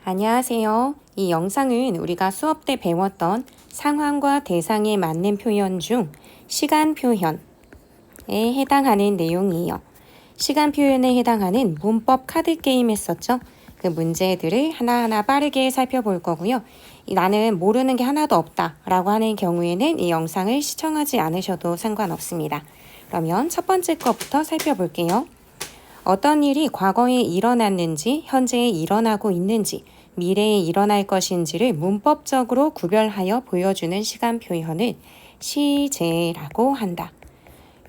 안녕하세요. 이 영상은 우리가 수업 때 배웠던 상황과 대상에 맞는 표현 중 시간 표현에 해당하는 내용이에요. 시간 표현에 해당하는 문법 카드 게임 했었죠? 그 문제들을 하나하나 빠르게 살펴볼 거고요. 나는 모르는 게 하나도 없다 라고 하는 경우에는 이 영상을 시청하지 않으셔도 상관없습니다. 그러면 첫 번째 거부터 살펴볼게요. 어떤 일이 과거에 일어났는지, 현재에 일어나고 있는지, 미래에 일어날 것인지를 문법적으로 구별하여 보여주는 시간 표현을 시제라고 한다.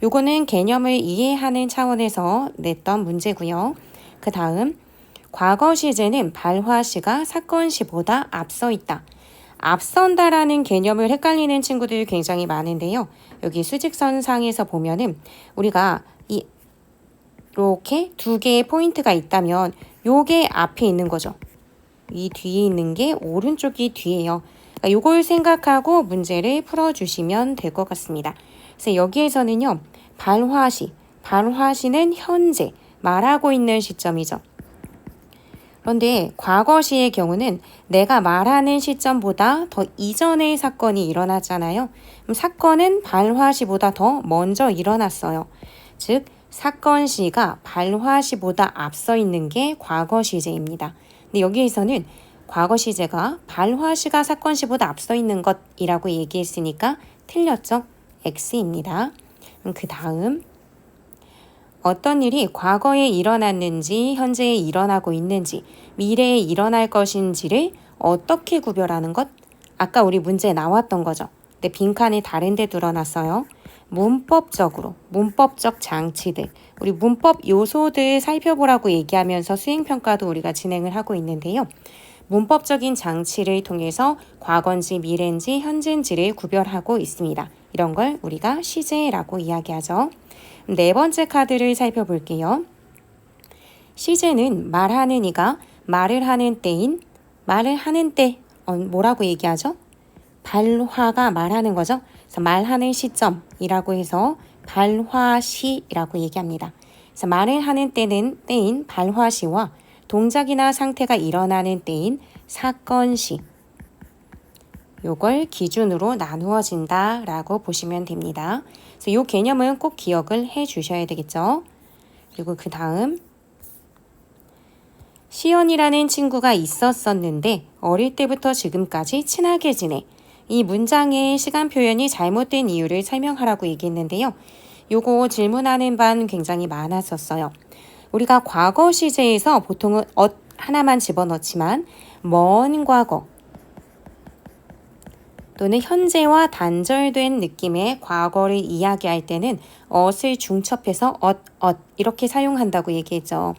요거는 개념을 이해하는 차원에서 냈던 문제고요. 그 다음, 과거 시제는 발화 시가 사건 시보다 앞서 있다. 앞선다라는 개념을 헷갈리는 친구들이 굉장히 많은데요. 여기 수직선상에서 보면은 우리가 이렇게 두 개의 포인트가 있다면 요게 앞에 있는 거죠. 이 뒤에 있는 게 오른쪽이 뒤에요. 그러니까 요걸 생각하고 문제를 풀어주시면 될 것 같습니다. 그래서 여기에서는요. 발화시는 현재 말하고 있는 시점이죠. 그런데 과거시의 경우는 내가 말하는 시점보다 더 이전의 사건이 일어났잖아요. 그럼 사건은 발화시보다 더 먼저 일어났어요. 즉 사건 시가 발화 시보다 앞서 있는 게 과거 시제입니다. 근데 여기에서는 과거 시제가 발화 시가 사건 시보다 앞서 있는 것이라고 얘기했으니까 틀렸죠? X입니다. 그 다음 어떤 일이 과거에 일어났는지 현재에 일어나고 있는지 미래에 일어날 것인지를 어떻게 구별하는 것? 아까 우리 문제에 나왔던 거죠. 근데 빈칸이 다른 데 드러났어요. 문법적 장치들, 우리 문법 요소들 살펴보라고 얘기하면서 수행평가도 우리가 진행을 하고 있는데요. 문법적인 장치를 통해서 과거인지 미래인지 현재인지를 구별하고 있습니다. 이런 걸 우리가 시제라고 이야기하죠. 네 번째 카드를 살펴볼게요. 시제는 말하는 이가 말을 하는 때인 말을 하는 때 뭐라고 얘기하죠? 발화가 말하는 거죠. 그래서 말하는 시점이라고 해서 발화시라고 얘기합니다. 그래서 말을 하는 때인 발화시와 동작이나 상태가 일어나는 때인 사건시 요걸 기준으로 나누어진다 라고 보시면 됩니다. 그래서 요 개념은 꼭 기억을 해 주셔야 되겠죠. 그리고 그 다음 시연이라는 친구가 있었었는데 어릴 때부터 지금까지 친하게 지내. 이 문장의 시간 표현이 잘못된 이유를 설명하라고 얘기했는데요. 요거 질문하는 반 굉장히 많았었어요. 우리가 과거 시제에서 보통은 하나만 집어넣지만 먼 과거 또는 현재와 단절된 느낌의 과거를 이야기할 때는 엇을 중첩해서 이렇게 사용한다고 얘기했죠.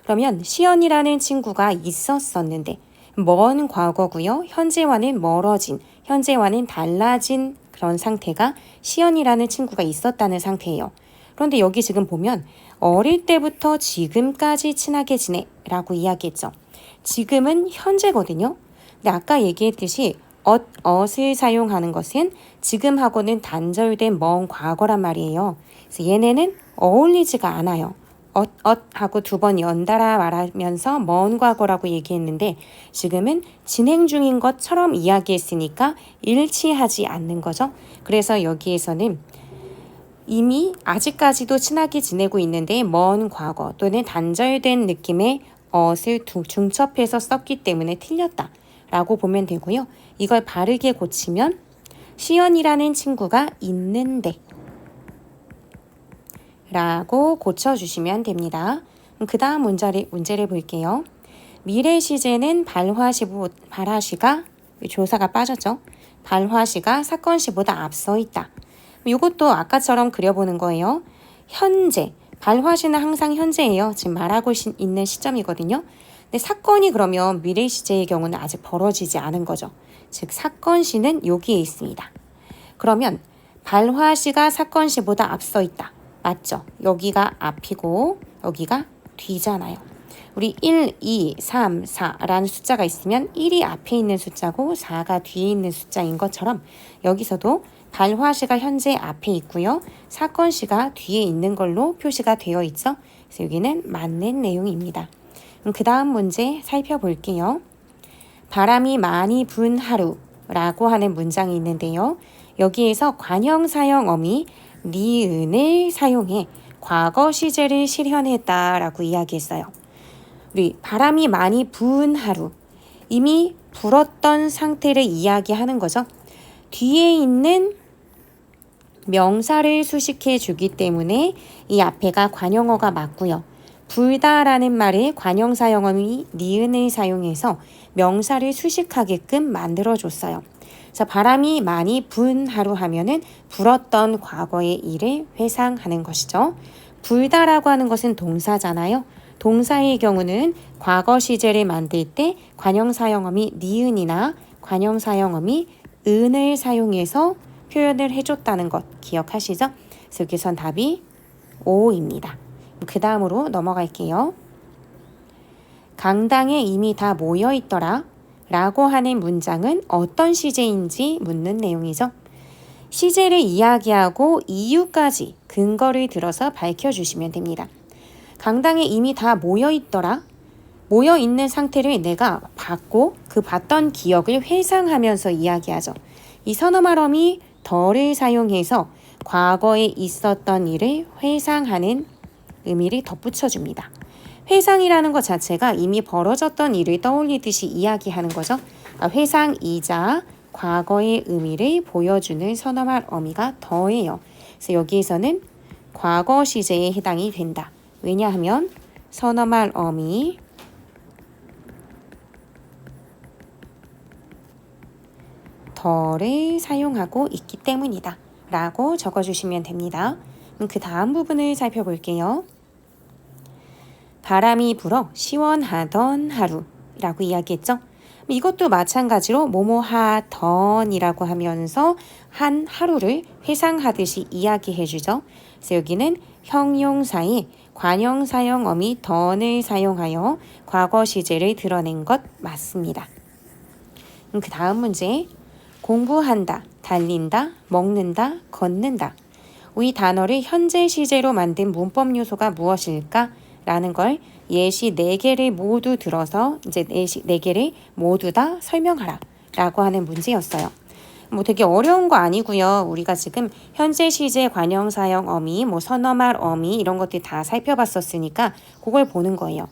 그러면 시연이라는 친구가 있었었는데 먼 과거고요. 현재와는 멀어진, 현재와는 달라진 그런 상태가 시연이라는 친구가 있었다는 상태예요. 그런데 여기 지금 보면 어릴 때부터 지금까지 친하게 지내라고 이야기했죠. 지금은 현재거든요. 근데 아까 얘기했듯이 엇을 사용하는 것은 지금하고는 단절된 먼 과거란 말이에요. 그래서 얘네는 어울리지가 않아요. 하고 두 번 연달아 말하면서 먼 과거라고 얘기했는데 지금은 진행 중인 것처럼 이야기했으니까 일치하지 않는 거죠. 그래서 여기에서는 이미 아직까지도 친하게 지내고 있는데 먼 과거 또는 단절된 느낌의 엇을 중첩해서 썼기 때문에 틀렸다 라고 보면 되고요. 이걸 바르게 고치면 시연이라는 친구가 있는데 라고 고쳐주시면 됩니다. 그 다음 문제를 볼게요. 미래 시제는 발화시가 조사가 빠졌죠. 발화시가 사건시보다 앞서 있다. 이것도 아까처럼 그려보는 거예요. 현재, 발화시는 항상 현재예요. 지금 말하고 있는 시점이거든요. 근데 사건이 그러면 미래 시제의 경우는 아직 벌어지지 않은 거죠. 즉 사건시는 여기에 있습니다. 그러면 발화시가 사건시보다 앞서 있다. 맞죠? 여기가 앞이고 여기가 뒤잖아요. 우리 1, 2, 3, 4라는 숫자가 있으면 1이 앞에 있는 숫자고 4가 뒤에 있는 숫자인 것처럼 여기서도 발화시가 현재 앞에 있고요. 사건시가 뒤에 있는 걸로 표시가 되어 있죠. 그래서 여기는 맞는 내용입니다. 그 다음 문제 살펴볼게요. 바람이 많이 분 하루라고 하는 문장이 있는데요. 여기에서 관형사형 어미 니은을 사용해 과거 시제를 실현했다라고 이야기했어요. 우리 바람이 많이 분 하루, 이미 불었던 상태를 이야기하는 거죠. 뒤에 있는 명사를 수식해 주기 때문에 이 앞에가 관형어가 맞고요. 불다라는 말에 관형사형어미 니은을 사용해서 명사를 수식하게끔 만들어줬어요. 그래서 바람이 많이 분 하루 하면은 불었던 과거의 일을 회상하는 것이죠. 불다라고 하는 것은 동사잖아요. 동사의 경우는 과거 시제를 만들 때 관형사형어미 니은이나 관형사형어미 은을 사용해서 표현을 해줬다는 것 기억하시죠? 그래서 여기선 답이 5입니다. 그 다음으로 넘어갈게요. 강당에 이미 다 모여있더라 라고 하는 문장은 어떤 시제인지 묻는 내용이죠. 시제를 이야기하고 이유까지 근거를 들어서 밝혀주시면 됩니다. 강당에 이미 다 모여있더라. 모여있는 상태를 내가 봤고 그 봤던 기억을 회상하면서 이야기하죠. 이 선어말어미 더를 사용해서 과거에 있었던 일을 회상하는 의미를 덧붙여줍니다. 회상이라는 것 자체가 이미 벌어졌던 일을 떠올리듯이 이야기하는 거죠. 회상이자 과거의 의미를 보여주는 선어말 어미가 더예요. 그래서 여기에서는 과거 시제에 해당이 된다. 왜냐하면 선어말 어미 더를 사용하고 있기 때문이다 라고 적어주시면 됩니다. 그 다음 부분을 살펴볼게요. 바람이 불어 시원하던 하루라고 이야기했죠. 이것도 마찬가지로 뭐뭐하던이라고 하면서 한 하루를 회상하듯이 이야기해주죠. 그래서 여기는 형용사의 관형사형 어미 던을 사용하여 과거 시제를 드러낸 것 맞습니다. 그 다음 문제. 공부한다, 달린다, 먹는다, 걷는다. 이 단어를 현재 시제로 만든 문법 요소가 무엇일까? 라는 걸 예시 4개를 모두 들어서 이제 예시 4개를 모두 다 설명하라 라고 하는 문제였어요. 뭐 되게 어려운 거 아니고요. 우리가 지금 현재 시제 관형사형 어미, 뭐 선어말 어미 이런 것들 다 살펴봤었으니까 그걸 보는 거예요.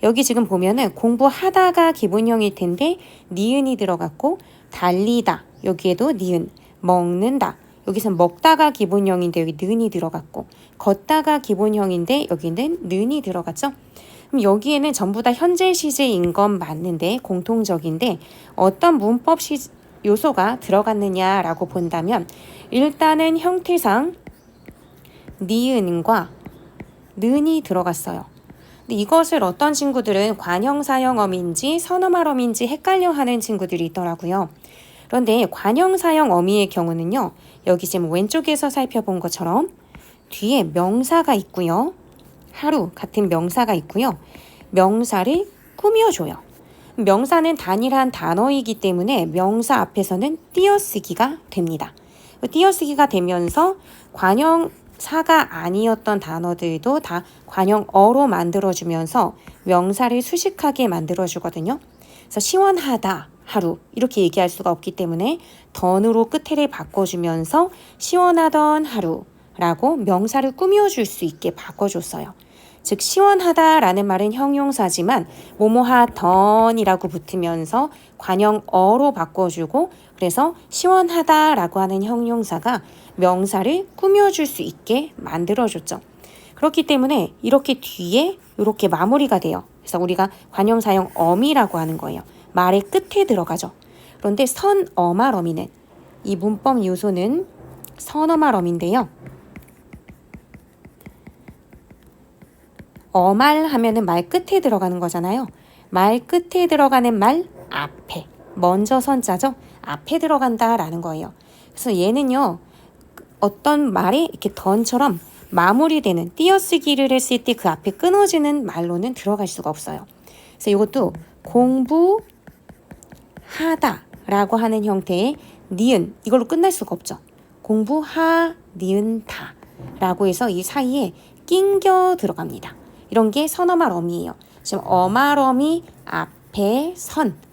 여기 지금 보면은 공부하다가 기본형일 텐데 니은이 들어갔고 달리다 여기에도 니은, 먹는다 여기서 먹다가 기본형인데 여기 는이 들어갔고 걷다가 기본형인데 여기는 는이 들어갔죠. 그럼 여기에는 전부 다 현재 시제인 건 맞는데 공통적인데 어떤 문법 요소가 들어갔느냐라고 본다면 일단은 형태상 니은과 는이 들어갔어요. 근데 이것을 어떤 친구들은 관형사형어미인지 선어말어미인지 헷갈려하는 친구들이 있더라고요. 그런데 관형사형 어미의 경우는요. 여기 지금 왼쪽에서 살펴본 것처럼 뒤에 명사가 있고요. 하루 같은 명사가 있고요. 명사를 꾸며줘요. 명사는 단일한 단어이기 때문에 명사 앞에서는 띄어쓰기가 됩니다. 띄어쓰기가 되면서 관형사가 아니었던 단어들도 다 관형어로 만들어주면서 명사를 수식하게 만들어주거든요. 그래서 시원하다. 하루 이렇게 얘기할 수가 없기 때문에 던으로 끝에를 바꿔주면서 시원하던 하루라고 명사를 꾸며줄 수 있게 바꿔줬어요. 즉 시원하다라는 말은 형용사지만 뭐뭐하던이라고 붙으면서 관형어로 바꿔주고 그래서 시원하다라고 하는 형용사가 명사를 꾸며줄 수 있게 만들어줬죠. 그렇기 때문에 이렇게 뒤에 이렇게 마무리가 돼요. 그래서 우리가 관형사형 어미라고 하는 거예요. 말의 끝에 들어가죠. 그런데 선어말 어미는 이 문법 요소는 선어말 어미인데요. 어말 하면은 말 끝에 들어가는 거잖아요. 말 끝에 들어가는 말 앞에 먼저 선자죠. 앞에 들어간다라는 거예요. 그래서 얘는요. 어떤 말이 이렇게 던처럼 마무리되는 띄어쓰기를 했을 때 그 앞에 끊어지는 말로는 들어갈 수가 없어요. 그래서 이것도 공부하다 라고 하는 형태의 니은 이걸로 끝날 수가 없죠. 공부하, 니은, 다 라고 해서 이 사이에 낑겨 들어갑니다. 이런 게 선어말 어미예요. 지금 어말 어미 앞에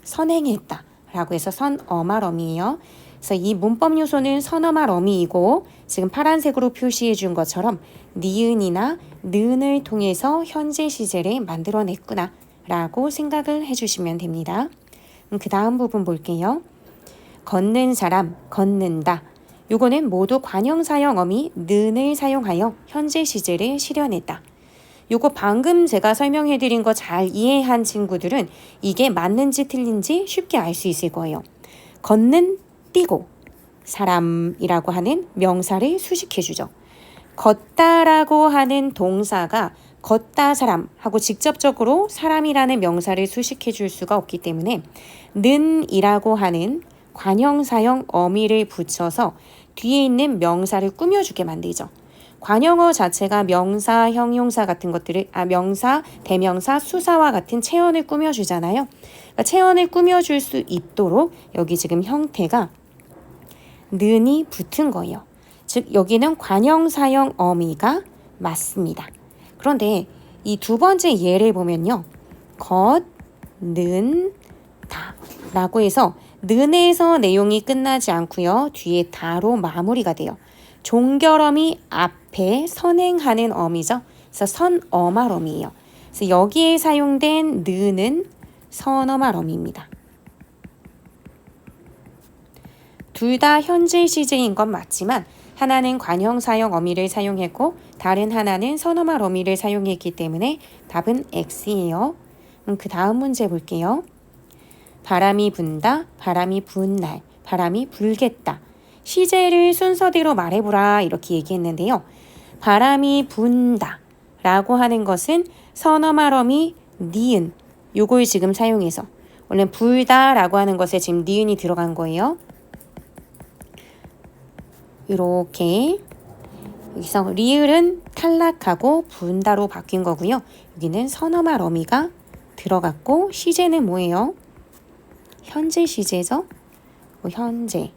선행했다 라고 해서 선어말 어미예요. 그래서 이 문법 요소는 선어말 어미이고 지금 파란색으로 표시해 준 것처럼 니은이나 는을 통해서 현재 시제를 만들어냈구나 라고 생각을 해주시면 됩니다. 그 다음 부분 볼게요. 걷는 사람, 걷는다. 요거는 모두 관형사형 어미 는을 사용하여 현재 시제를 실현했다. 요거 방금 제가 설명해 드린 거 잘 이해한 친구들은 이게 맞는지 틀린지 쉽게 알 수 있을 거예요. 걷는 뛰고 사람이라고 하는 명사를 수식해 주죠. 걷다라고 하는 동사가 걷다 사람 하고 직접적으로 사람이라는 명사를 수식해 줄 수가 없기 때문에 는이라고 하는 관형사형 어미를 붙여서 뒤에 있는 명사를 꾸며주게 만들죠. 관형어 자체가 명사, 형용사 같은 것들을 명사, 대명사, 수사와 같은 체언을 꾸며주잖아요. 그러니까 체언을 꾸며줄 수 있도록 여기 지금 형태가 는이 붙은 거예요. 즉 여기는 관형사형 어미가 맞습니다. 그런데 이 두 번째 예를 보면요. 걷, 는, 다 라고 해서 는에서 내용이 끝나지 않고요. 뒤에 다로 마무리가 돼요. 종결어미 앞에 선행하는 어미죠. 그래서 선어말 어미예요. 그래서 여기에 사용된 는은 선어말 어미입니다. 둘 다 현재 시제인 건 맞지만 하나는 관형사형 어미를 사용했고 다른 하나는 선어말 어미를 사용했기 때문에 답은 X예요. 그 다음 문제 볼게요. 바람이 분다, 바람이 부은 날, 바람이 불겠다. 시제를 순서대로 말해보라 이렇게 얘기했는데요. 바람이 분다 라고 하는 것은 선어말 어미 니은 요걸 지금 사용해서 원래 불다 라고 하는 것에 지금 니은이 들어간 거예요. 이렇게 여기서 리을은 탈락하고 분다로 바뀐 거고요. 여기는 선어말 어미가 들어갔고 시제는 뭐예요? 현재 시제죠. 현재.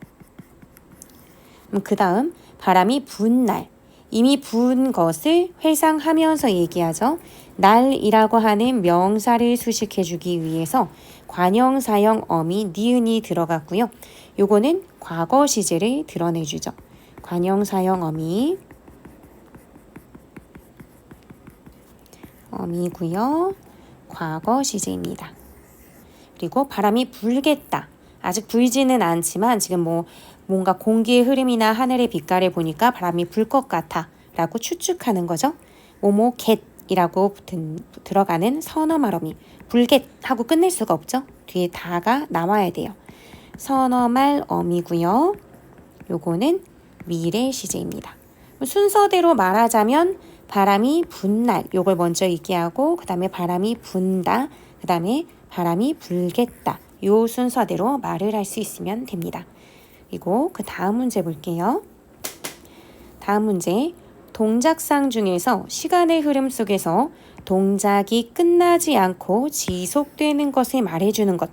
그 다음 바람이 분 날. 이미 분 것을 회상하면서 얘기하죠. 날이라고 하는 명사를 수식해주기 위해서 관형사형 어미 니은이 들어갔고요. 요거는 과거 시제를 드러내주죠. 관형사형 어미고요. 과거 시제입니다. 그리고 바람이 불겠다. 아직 불지는 않지만 지금 뭔가 공기의 흐름이나 하늘의 빛깔을 보니까 바람이 불 것 같아 라고 추측하는 거죠. 겟이라고 들어가는 선어말 어미. 불겟 하고 끝낼 수가 없죠. 뒤에 다가 나와야 돼요. 선어말 어미고요. 요거는 미래 시제입니다. 순서대로 말하자면 바람이 분날 요걸 먼저 얘기하고 그 다음에 바람이 분다 그 다음에 바람이 불겠다 요 순서대로 말을 할 수 있으면 됩니다. 그리고 그 다음 문제 볼게요. 다음 문제 동작상 중에서 시간의 흐름 속에서 동작이 끝나지 않고 지속되는 것을 말해주는 것.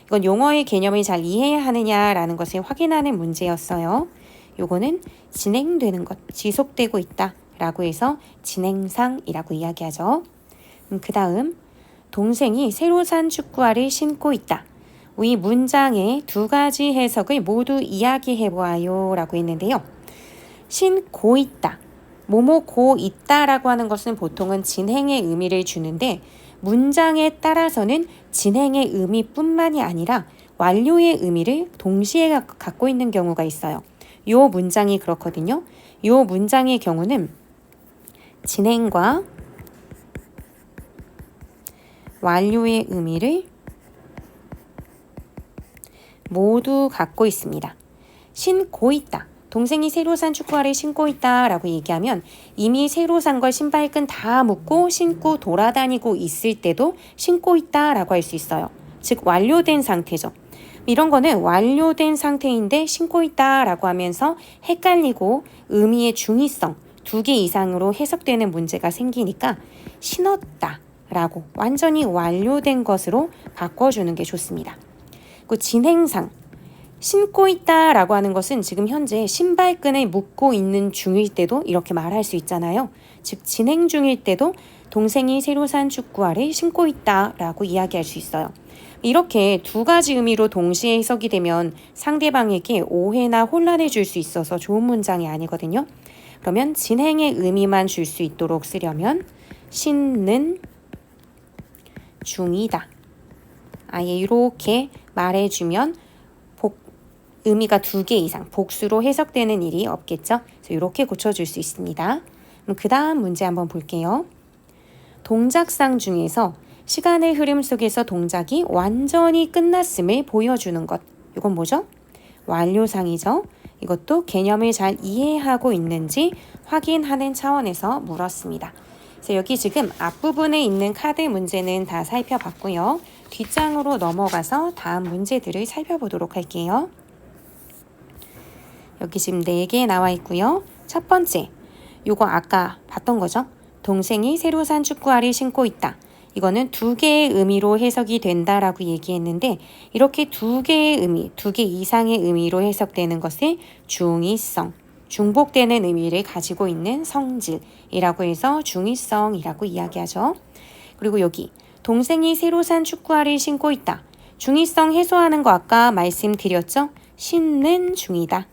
이건 용어의 개념을 잘 이해해야 하느냐라는 것을 확인하는 문제였어요. 요거는 진행되는 것, 지속되고 있다 라고 해서 진행상이라고 이야기하죠. 그 다음 동생이 새로 산 축구화를 신고 있다. 이 문장의 두 가지 해석을 모두 이야기해보아요 라고 했는데요. 신고 있다. 뭐뭐고 있다라고 하는 것은 보통은 진행의 의미를 주는데 문장에 따라서는 진행의 의미뿐만이 아니라 완료의 의미를 동시에 갖고 있는 경우가 있어요. 요 문장이 그렇거든요. 요 문장의 경우는 진행과 완료의 의미를 모두 갖고 있습니다. 신고 있다. 동생이 새로 산 축구화를 신고 있다 라고 얘기하면 이미 새로 산 걸 신발끈 다 묶고 신고 돌아다니고 있을 때도 신고 있다 라고 할 수 있어요. 즉 완료된 상태죠. 이런 거는 완료된 상태인데 신고 있다 라고 하면서 헷갈리고 의미의 중의성 2개 이상으로 해석되는 문제가 생기니까 신었다 라고 완전히 완료된 것으로 바꿔주는 게 좋습니다. 그 진행상 신고 있다 라고 하는 것은 지금 현재 신발끈을 묶고 있는 중일 때도 이렇게 말할 수 있잖아요. 즉 진행 중일 때도 동생이 새로 산 축구화를 신고 있다 라고 이야기할 수 있어요. 이렇게 두 가지 의미로 동시에 해석이 되면 상대방에게 오해나 혼란을 줄 수 있어서 좋은 문장이 아니거든요. 그러면 진행의 의미만 줄 수 있도록 쓰려면 신는 중이다. 아예 이렇게 말해주면 의미가 두 개 이상 복수로 해석되는 일이 없겠죠. 그래서 이렇게 고쳐줄 수 있습니다. 그 다음 문제 한번 볼게요. 동작상 중에서 시간의 흐름 속에서 동작이 완전히 끝났음을 보여주는 것. 이건 뭐죠? 완료상이죠. 이것도 개념을 잘 이해하고 있는지 확인하는 차원에서 물었습니다. 그래서 여기 지금 앞부분에 있는 카드 문제는 다 살펴봤고요. 뒷장으로 넘어가서 다음 문제들을 살펴보도록 할게요. 여기 지금 4개 나와 있고요. 첫 번째, 요거 아까 봤던 거죠. 동생이 새로 산 축구화를 신고 있다. 이거는 두 개의 의미로 해석이 된다라고 얘기했는데 이렇게 두 개의 의미, 두 개 이상의 의미로 해석되는 것을 중의성, 중복되는 의미를 가지고 있는 성질이라고 해서 중의성이라고 이야기하죠. 그리고 여기 동생이 새로 산 축구화를 신고 있다. 중의성 해소하는 거 아까 말씀드렸죠? 신는 중이다.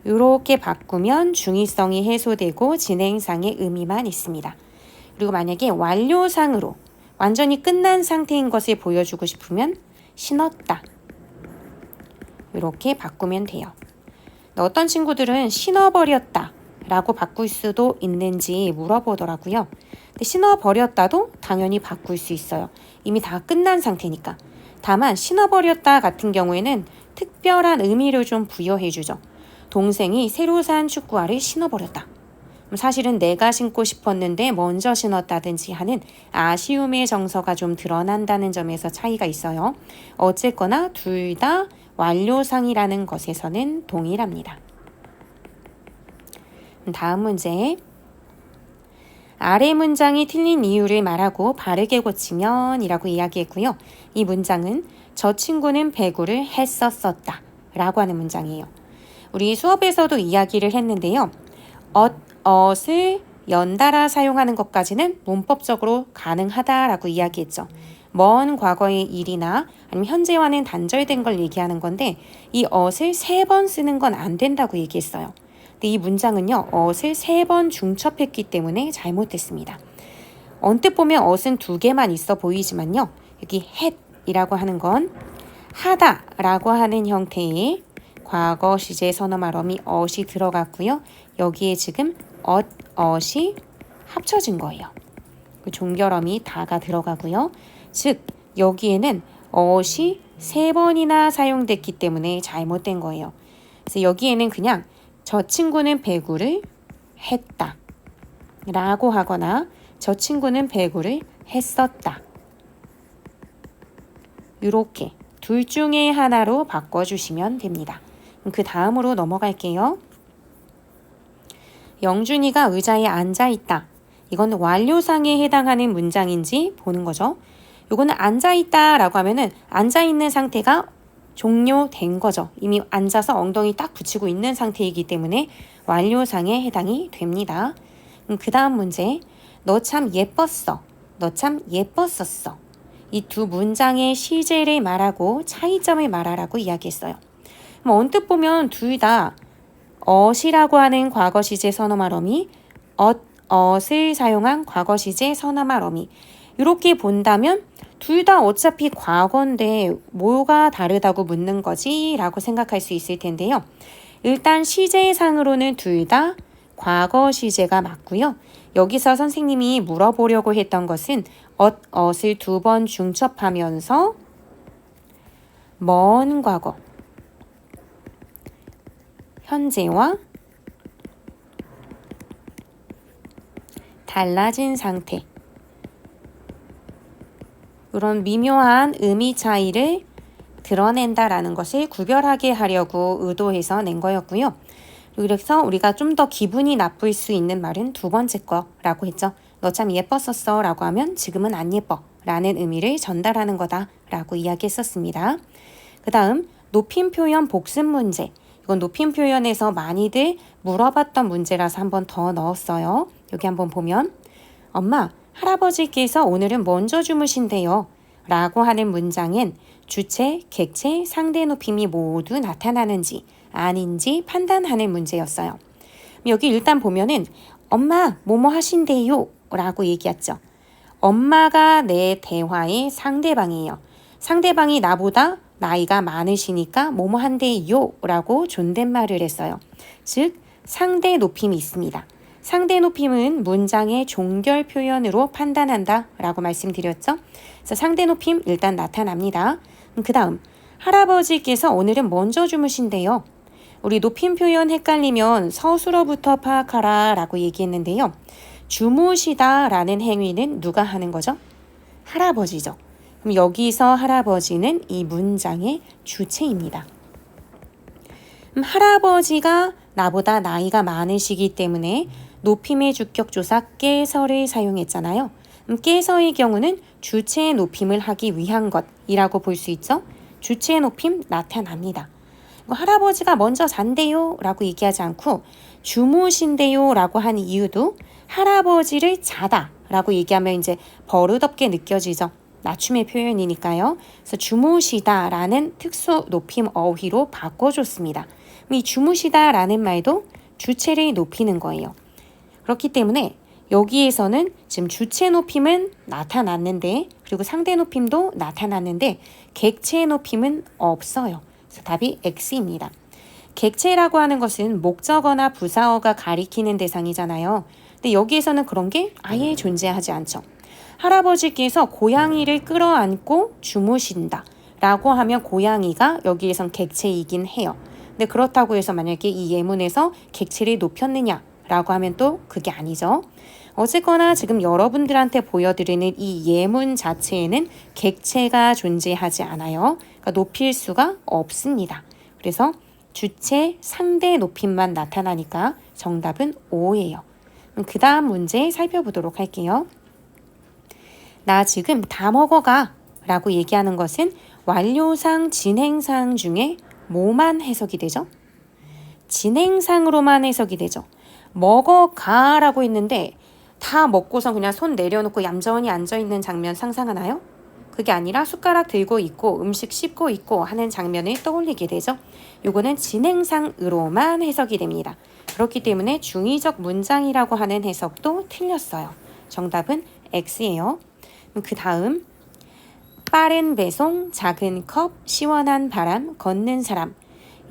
이렇게 바꾸면 중의성이 해소되고 진행상의 의미만 있습니다. 그리고 만약에 완료상으로 완전히 끝난 상태인 것을 보여주고 싶으면 신었다. 이렇게 바꾸면 돼요. 어떤 친구들은 신어버렸다 라고 바꿀 수도 있는지 물어보더라고요. 근데 신어버렸다도 당연히 바꿀 수 있어요. 이미 다 끝난 상태니까. 다만 신어버렸다 같은 경우에는 특별한 의미를 좀 부여해주죠. 동생이 새로 산 축구화를 신어버렸다. 사실은 내가 신고 싶었는데 먼저 신었다든지 하는 아쉬움의 정서가 좀 드러난다는 점에서 차이가 있어요. 어쨌거나 둘 다 완료상이라는 것에서는 동일합니다. 다음 문제. 아래 문장이 틀린 이유를 말하고 바르게 고치면 이라고 이야기했고요. 이 문장은 저 친구는 배구를 했었었다 라고 하는 문장이에요. 우리 수업에서도 이야기를 했는데요. 엇을 연달아 사용하는 것까지는 문법적으로 가능하다라고 이야기했죠. 먼 과거의 일이나 아니면 현재와는 단절된 걸 얘기하는 건데 이 엇을 3번 쓰는 건 안 된다고 얘기했어요. 근데 이 문장은요. 엇을 3번 중첩했기 때문에 잘못했습니다. 언뜻 보면 엇은 2개만 있어 보이지만요. 여기 했이라고 하는 건 하다라고 하는 형태의 과거 시제 선어 말어미 엇이 들어갔고요. 여기에 지금 엇이 합쳐진 거예요. 종결어미 다가 들어가고요. 즉 여기에는 엇이 3번이나 사용됐기 때문에 잘못된 거예요. 그래서 여기에는 그냥 저 친구는 배구를 했다 라고 하거나 저 친구는 배구를 했었다. 이렇게 둘 중에 하나로 바꿔주시면 됩니다. 그 다음으로 넘어갈게요. 영준이가 의자에 앉아있다. 이건 완료상에 해당하는 문장인지 보는 거죠. 이거는 앉아있다 라고 하면은 앉아있는 상태가 종료된 거죠. 이미 앉아서 엉덩이 딱 붙이고 있는 상태이기 때문에 완료상에 해당이 됩니다. 그 다음 문제. 너 참 예뻤어. 너 참 예뻤었어. 이 두 문장의 시제를 말하고 차이점을 말하라고 이야기했어요. 언뜻 보면 둘 다 엇이라고 하는 과거 시제 선어 말어미, 엇을 사용한 과거 시제 선어 말어미. 이렇게 본다면 둘 다 어차피 과거인데 뭐가 다르다고 묻는 거지? 라고 생각할 수 있을 텐데요. 일단 시제상으로는 둘 다 과거 시제가 맞고요. 여기서 선생님이 물어보려고 했던 것은 엇을 2번 중첩하면서 먼 과거, 현재와 달라진 상태, 이런 미묘한 의미 차이를 드러낸다라는 것을 구별하게 하려고 의도해서 낸 거였고요. 그래서 우리가 좀 더 기분이 나쁠 수 있는 말은 두 번째 거라고 했죠. 너 참 예뻤었어 라고 하면 지금은 안 예뻐 라는 의미를 전달하는 거다라고 이야기했었습니다. 그 다음 높임 표현 복습 문제. 이건 높임 표현에서 많이들 물어봤던 문제라서 한 번 더 넣었어요. 여기 한번 보면 엄마, 할아버지께서 오늘은 먼저 주무신대요 라고 하는 문장은 주체, 객체, 상대 높임이 모두 나타나는지 아닌지 판단하는 문제였어요. 여기 일단 보면은 엄마, 뭐뭐 하신대요 라고 얘기했죠. 엄마가 내 대화의 상대방이에요. 상대방이 나보다 나이가 많으시니까 뭐뭐 한대요 라고 존댓말을 했어요. 즉 상대 높임이 있습니다. 상대 높임은 문장의 종결 표현으로 판단한다 라고 말씀드렸죠. 그래서 상대 높임 일단 나타납니다. 그 다음 할아버지께서 오늘은 먼저 주무신대요. 우리 높임 표현 헷갈리면 서술어부터 파악하라 라고 얘기했는데요. 주무시다 라는 행위는 누가 하는 거죠? 할아버지죠. 그럼 여기서 할아버지는 이 문장의 주체입니다. 할아버지가 나보다 나이가 많으시기 때문에 높임의 주격조사 깨서를 사용했잖아요. 깨서의 경우는 주체의 높임을 하기 위한 것이라고 볼 수 있죠. 주체의 높임 나타납니다. 할아버지가 먼저 잔대요 라고 얘기하지 않고 주무신대요 라고 하는 이유도 할아버지를 자다 라고 얘기하면 이제 버릇없게 느껴지죠. 낮춤의 표현이니까요. 그래서 주무시다 라는 특수 높임 어휘로 바꿔줬습니다. 이 주무시다 라는 말도 주체를 높이는 거예요. 그렇기 때문에 여기에서는 지금 주체 높임은 나타났는데 그리고 상대 높임도 나타났는데 객체 높임은 없어요. 그래서 답이 X입니다. 객체라고 하는 것은 목적어나 부사어가 가리키는 대상이잖아요. 근데 여기에서는 그런 게 아예 존재하지 않죠. 할아버지께서 고양이를 끌어안고 주무신다 라고 하면 고양이가 여기에선 객체이긴 해요. 근데 그렇다고 해서 만약에 이 예문에서 객체를 높였느냐 라고 하면 또 그게 아니죠. 어쨌거나 지금 여러분들한테 보여드리는 이 예문 자체에는 객체가 존재하지 않아요. 그러니까 높일 수가 없습니다. 그래서 주체 상대 높임만 나타나니까 정답은 O예요. 그 다음 문제 살펴보도록 할게요. 나 지금 다 먹어가 라고 얘기하는 것은 완료상 진행상 중에 뭐만 해석이 되죠? 진행상으로만 해석이 되죠. 먹어가 라고 했는데 다 먹고서 그냥 손 내려놓고 얌전히 앉아있는 장면 상상하나요? 그게 아니라 숟가락 들고 있고 음식 씹고 있고 하는 장면을 떠올리게 되죠. 요거는 진행상으로만 해석이 됩니다. 그렇기 때문에 중의적 문장이라고 하는 해석도 틀렸어요. 정답은 X예요. 그 다음 빠른 배송, 작은 컵, 시원한 바람, 걷는 사람.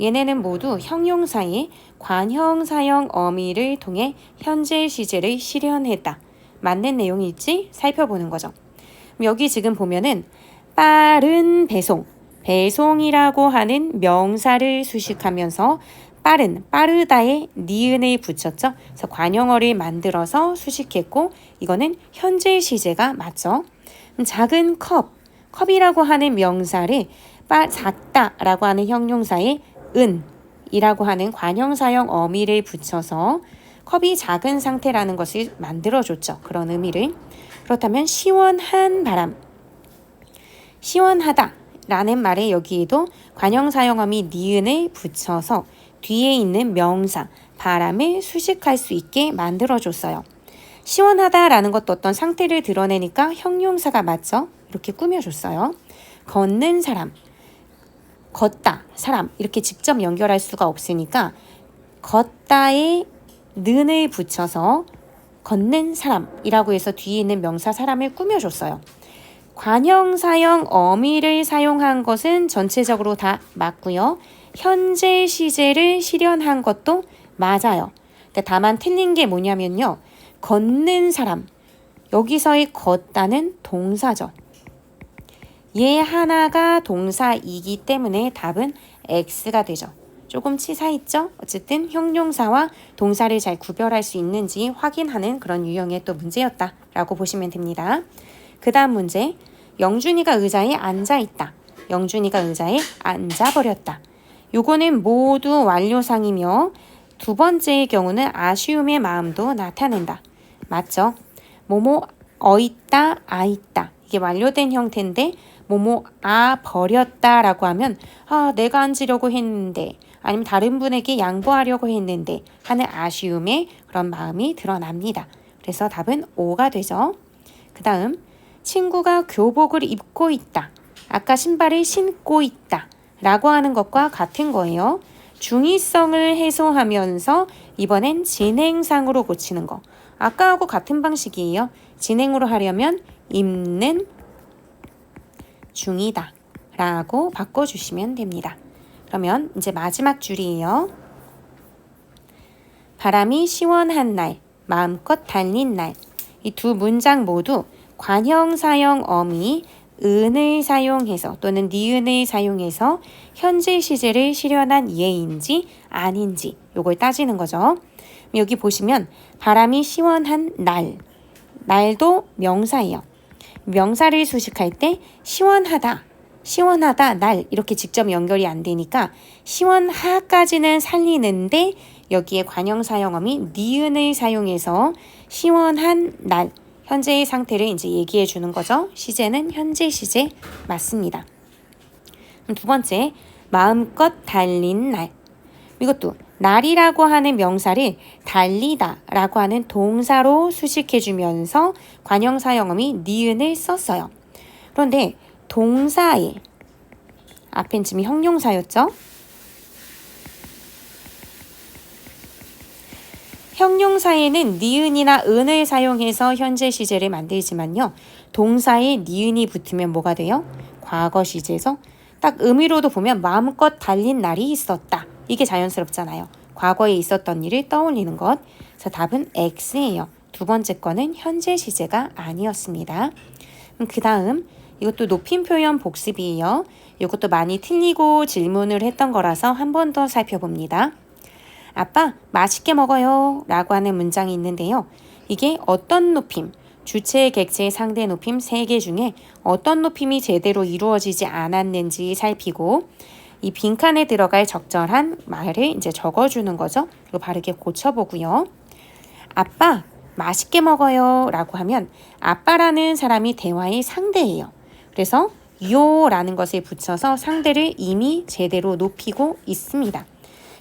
얘네는 모두 형용사의 관형사형 어미를 통해 현재 시제를 실현했다. 맞는 내용일지 살펴보는 거죠. 여기 지금 보면은 빠른 배송, 배송이라고 하는 명사를 수식하면서 빠른, 빠르다에 니은을 붙였죠. 그래서 관형어를 만들어서 수식했고 이거는 현재 시제가 맞죠. 작은 컵, 컵이라고 하는 명사를 작다라고 하는 형용사에 은이라고 하는 관형사형 어미를 붙여서 컵이 작은 상태라는 것을 만들어줬죠. 그런 의미를. 그렇다면 시원한 바람, 시원하다 라는 말에 여기에도 관형사형 어미 니은을 붙여서 뒤에 있는 명사 바람을 수식할 수 있게 만들어줬어요. 시원하다 라는 것도 어떤 상태를 드러내니까 형용사가 맞죠? 이렇게 꾸며줬어요. 걷는 사람, 걷다, 사람 이렇게 직접 연결할 수가 없으니까 걷다에 는을 붙여서 걷는 사람이라고 해서 뒤에 있는 명사 사람을 꾸며줬어요. 관형사형 어미를 사용한 것은 전체적으로 다 맞고요. 현재 시제를 실현한 것도 맞아요. 근데 다만 틀린 게 뭐냐면요. 걷는 사람, 여기서의 걷다는 동사죠. 얘 하나가 동사이기 때문에 답은 X가 되죠. 조금 치사했죠? 어쨌든 형용사와 동사를 잘 구별할 수 있는지 확인하는 그런 유형의 또 문제였다라고 보시면 됩니다. 그 다음 문제, 영준이가 의자에 앉아있다. 영준이가 의자에 앉아버렸다. 요거는 모두 완료상이며 두 번째의 경우는 아쉬움의 마음도 나타낸다. 맞죠? 뭐뭐 있다, 아 있다. 이게 완료된 형태인데 뭐뭐 아 버렸다 라고 하면 내가 앉으려고 했는데 아니면 다른 분에게 양보하려고 했는데 하는 아쉬움의 그런 마음이 드러납니다. 그래서 답은 O가 되죠. 그 다음 친구가 교복을 입고 있다. 아까 신발을 신고 있다 라고 하는 것과 같은 거예요. 중의성을 해소하면서 이번엔 진행상으로 고치는 거. 아까하고 같은 방식이에요. 진행으로 하려면 입는 중이다 라고 바꿔주시면 됩니다. 그러면 이제 마지막 줄이에요. 바람이 시원한 날, 마음껏 달린 날. 이 두 문장 모두 관형사형 어미 은을 사용해서 또는 니은을 사용해서 현재 시제를 실현한 예인지 아닌지 요걸 따지는 거죠. 여기 보시면 바람이 시원한 날, 날도 명사예요. 명사를 수식할 때 시원하다, 시원하다, 날 이렇게 직접 연결이 안 되니까 시원하까지는 살리는데 여기에 관형사형어미 니은을 사용해서 시원한 날, 현재의 상태를 이제 얘기해 주는 거죠. 시제는 현재 시제 맞습니다. 두 번째, 마음껏 달린 날. 이것도 날이라고 하는 명사를 달리다 라고 하는 동사로 수식해 주면서 관형사형어미 니은을 썼어요. 그런데 동사에 앞엔 지금 형용사였죠? 형용사에는 니은이나 은을 사용해서 현재 시제를 만들지만요. 동사에 니은이 붙으면 뭐가 돼요? 과거 시제에서 딱 의미로도 보면 마음껏 달린 날이 있었다. 이게 자연스럽잖아요. 과거에 있었던 일을 떠올리는 것. 그래서 답은 X예요. 두 번째 거는 현재 시제가 아니었습니다. 그 다음 이것도 높임 표현 복습이에요. 이것도 많이 틀리고 질문을 했던 거라서 한 번 더 살펴봅니다. 아빠 맛있게 먹어요 라고 하는 문장이 있는데요. 이게 어떤 높임, 주체, 객체, 상대 높임 3개 중에 어떤 높임이 제대로 이루어지지 않았는지 살피고 이 빈칸에 들어갈 적절한 말을 이제 적어주는 거죠. 그리고 바르게 고쳐보고요. 아빠 맛있게 먹어요 라고 하면 아빠라는 사람이 대화의 상대예요. 그래서 요라는 것을 붙여서 상대를 이미 제대로 높이고 있습니다.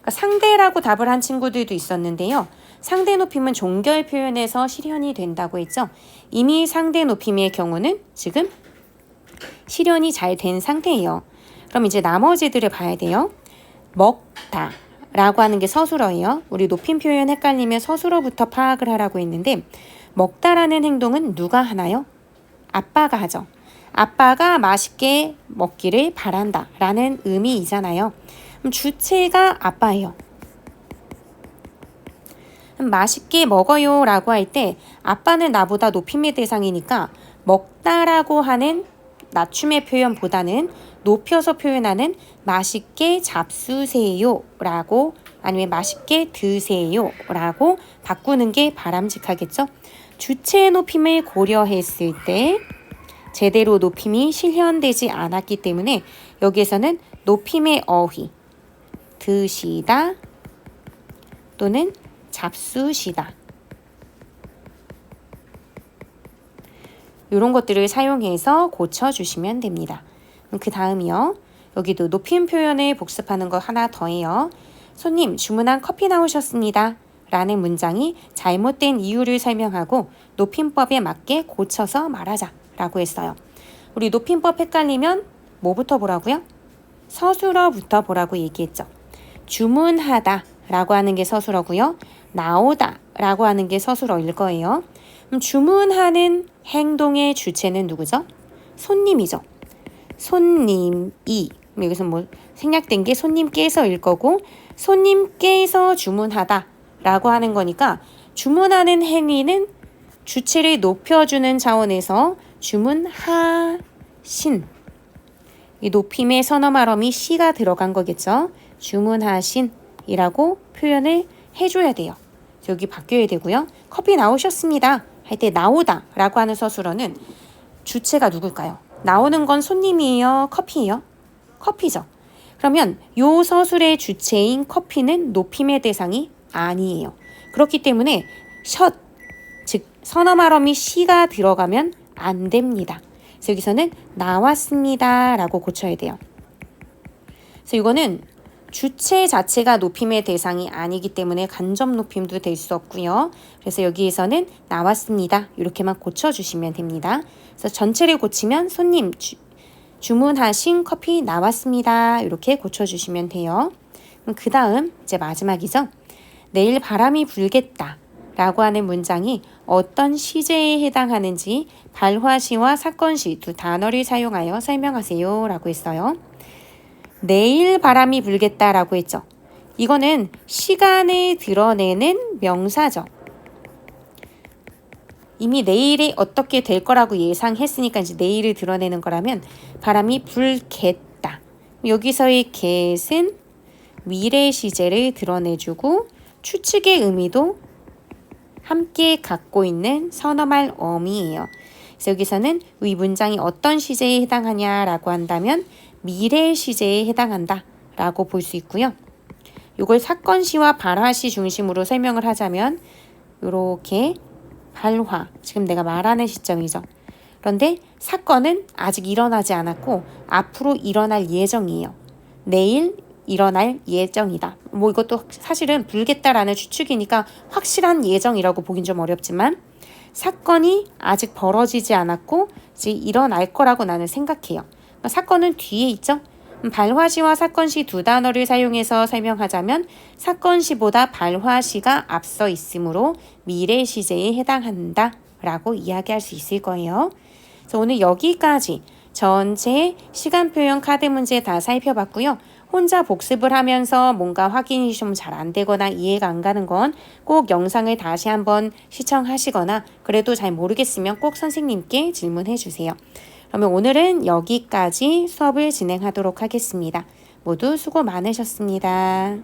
그러니까 상대라고 답을 한 친구들도 있었는데요. 상대 높임은 종결 표현에서 실현이 된다고 했죠. 이미 상대 높임의 경우는 지금 실현이 잘 된 상태예요. 그럼 이제 나머지들을 봐야 돼요. 먹다 라고 하는 게 서술어예요. 우리 높임 표현 헷갈리면 서술어부터 파악을 하라고 했는데 먹다라는 행동은 누가 하나요? 아빠가 하죠. 아빠가 맛있게 먹기를 바란다 라는 의미이잖아요. 그럼 주체가 아빠예요. 맛있게 먹어요 라고 할 때 아빠는 나보다 높임의 대상이니까 먹다라고 하는 낮춤의 표현보다는 높여서 표현하는 맛있게 잡수세요 라고 아니면 맛있게 드세요 라고 바꾸는 게 바람직하겠죠. 주체의 높임을 고려했을 때 제대로 높임이 실현되지 않았기 때문에 여기에서는 높임의 어휘 드시다 또는 잡수시다 이런 것들을 사용해서 고쳐주시면 됩니다. 그 다음이요. 여기도 높임 표현을 복습하는 거 하나 더해요. 손님 주문한 커피 나오셨습니다. 라는 문장이 잘못된 이유를 설명하고 높임법에 맞게 고쳐서 말하자 라고 했어요. 우리 높임법 헷갈리면 뭐부터 보라고요? 서술어부터 보라고 얘기했죠. 주문하다 라고 하는 게 서술어고요. 나오다 라고 하는 게 서술어일 거예요. 그럼 주문하는 행동의 주체는 누구죠? 손님이죠. 손님이 여기서 뭐 생략된 게 손님께서일 거고 손님께서 주문하다 라고 하는 거니까 주문하는 행위는 주체를 높여주는 차원에서 주문하신 이 높임의 선어말어미 시가 들어간 거겠죠. 주문하신이라고 표현을 해줘야 돼요. 여기 바뀌어야 되고요. 커피 나오셨습니다. 할 때 나오다 라고 하는 서술어는 주체가 누굴까요? 나오는 건 손님이에요? 커피예요? 커피죠. 그러면 요 서술의 주체인 커피는 높임의 대상이 아니에요. 그렇기 때문에 샷, 즉 선어 말어미 시가 들어가면 안 됩니다. 그래서 여기서는 나왔습니다 라고 고쳐야 돼요. 그래서 이거는 주체 자체가 높임의 대상이 아니기 때문에 간접 높임도 될 수 없고요. 그래서 여기에서는 나왔습니다. 이렇게만 고쳐주시면 됩니다. 그래서 전체를 고치면 손님 주문하신 커피 나왔습니다. 이렇게 고쳐주시면 돼요. 그 다음 이제 마지막이죠. 내일 바람이 불겠다 라고 하는 문장이 어떤 시제에 해당하는지 발화시와 사건시 두 단어를 사용하여 설명하세요 라고 했어요. 내일 바람이 불겠다라고 했죠. 이거는 시간을 드러내는 명사죠. 이미 내일이 어떻게 될 거라고 예상했으니까 이제 내일을 드러내는 거라면 바람이 불겠다. 여기서의 get은 미래 시제를 드러내주고 추측의 의미도 함께 갖고 있는 선어말 어미예요. 그래서 여기서는 이 문장이 어떤 시제에 해당하냐라고 한다면 미래 시제에 해당한다 라고 볼 수 있고요. 이걸 사건시와 발화시 중심으로 설명을 하자면 이렇게 발화, 지금 내가 말하는 시점이죠. 그런데 사건은 아직 일어나지 않았고 앞으로 일어날 예정이에요. 내일 일어날 예정이다. 뭐 이것도 사실은 불겠다라는 추측이니까 확실한 예정이라고 보긴 좀 어렵지만 사건이 아직 벌어지지 않았고 이제 일어날 거라고 나는 생각해요. 사건은 뒤에 있죠. 발화시와 사건시 두 단어를 사용해서 설명하자면 사건시보다 발화시가 앞서 있으므로 미래 시제에 해당한다 라고 이야기할 수 있을 거예요. 그래서 오늘 여기까지 전체 시간 표현 카드 문제 다 살펴봤고요. 혼자 복습을 하면서 뭔가 확인이 좀 잘 안 되거나 이해가 안 가는 건 꼭 영상을 다시 한번 시청하시거나 그래도 잘 모르겠으면 꼭 선생님께 질문해 주세요. 그러면 오늘은 여기까지 수업을 진행하도록 하겠습니다. 모두 수고 많으셨습니다.